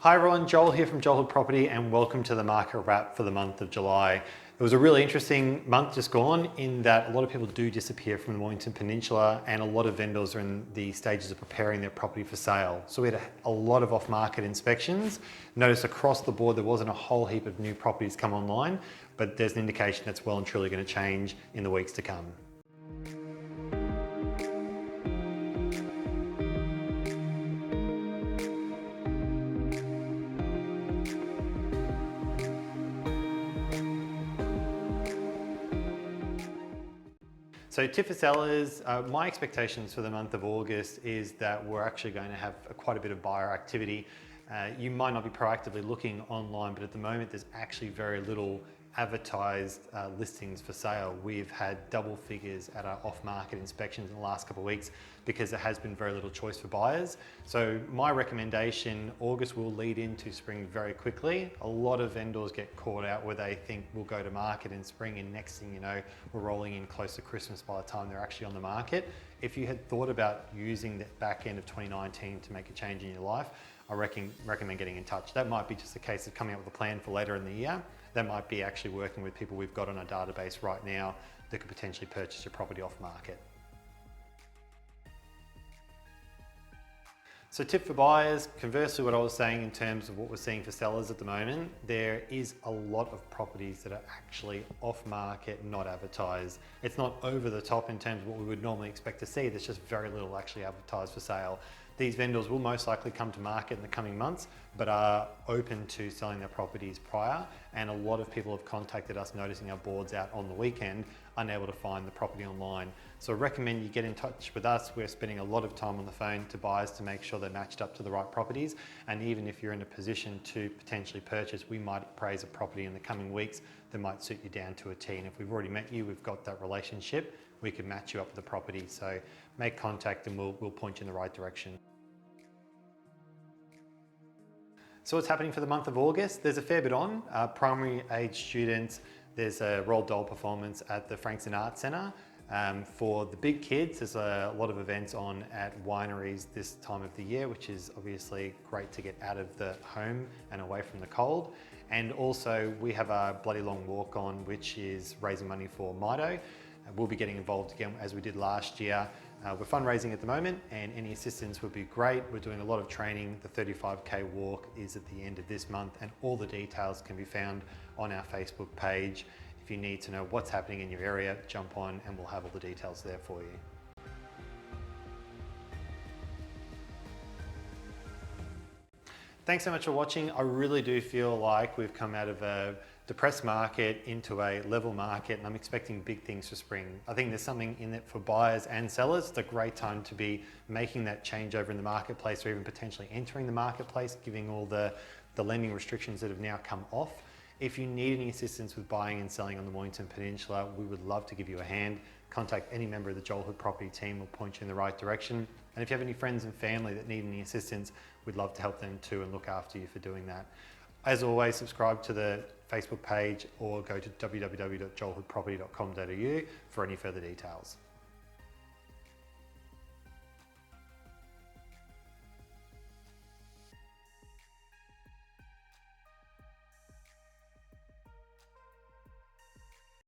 Hi everyone, Joel here from Joel Hood Property and welcome to the market wrap for the month of July. It was a really interesting month just gone in that a lot of people do disappear from the Mornington Peninsula and a lot of vendors are in the stages of preparing their property for sale. So we had a lot of off-market inspections. Notice across the board there wasn't a whole heap of new properties come online, but there's an indication that's well and truly going to change in the weeks to come. So tip for sellers, my expectations for the month of August is that we're actually going to have quite a bit of buyer activity. You might not be proactively looking online, but at the moment there's actually very little advertised listings for sale. We've had double figures at our off-market inspections in the last couple of weeks because there has been very little choice for buyers. So my recommendation, August will lead into spring very quickly. A lot of vendors get caught out where they think we'll go to market in spring and next thing you know, we're rolling in close to Christmas by the time they're actually on the market. If you had thought about using the back end of 2019 to make a change in your life, I recommend getting in touch. That might be just a case of coming up with a plan for later in the year. That might be actually working with people we've got on our database right now that could potentially purchase your property off market. So tip for buyers, conversely what I was saying in terms of what we're seeing for sellers at the moment, there is a lot of properties that are actually off market, not advertised. It's not over the top in terms of what we would normally expect to see. There's just very little actually advertised for sale. These vendors will most likely come to market in the coming months, but are open to selling their properties prior. And a lot of people have contacted us noticing our boards out on the weekend, unable to find the property online. So I recommend you get in touch with us. We're spending a lot of time on the phone to buyers to make sure they're matched up to the right properties. And even if you're in a position to potentially purchase, we might appraise a property in the coming weeks that might suit you down to a T. And if we've already met you, we've got that relationship, we can match you up with the property. So make contact and we'll point you in the right direction. So what's happening for the month of August? There's a fair bit on. Primary age students, there's a Roald Dahl performance at the Frankston Arts Centre. For the big kids, there's a lot of events on at wineries this time of the year, which is obviously great to get out of the home and away from the cold. And also we have our Bloody Long Walk on, which is raising money for Mido. We'll be getting involved again as we did last year. We're fundraising at the moment and any assistance would be great. We're doing a lot of training. The 35K walk is at the end of this month and all the details can be found on our Facebook page. If you need to know what's happening in your area, jump on and we'll have all the details there for you. Thanks so much for watching. I really do feel like we've come out of a depressed market into a level market and I'm expecting big things for spring. I think there's something in it for buyers and sellers. It's a great time to be making that changeover in the marketplace or even potentially entering the marketplace, giving all the lending restrictions that have now come off. If you need any assistance with buying and selling on the Mornington Peninsula, we would love to give you a hand. Contact any member of the Joel Hood Property team, we'll point you in the right direction. And if you have any friends and family that need any assistance, we'd love to help them too and look after you for doing that. As always, subscribe to the Facebook page or go to www.joelhoodproperty.com.au for any further details.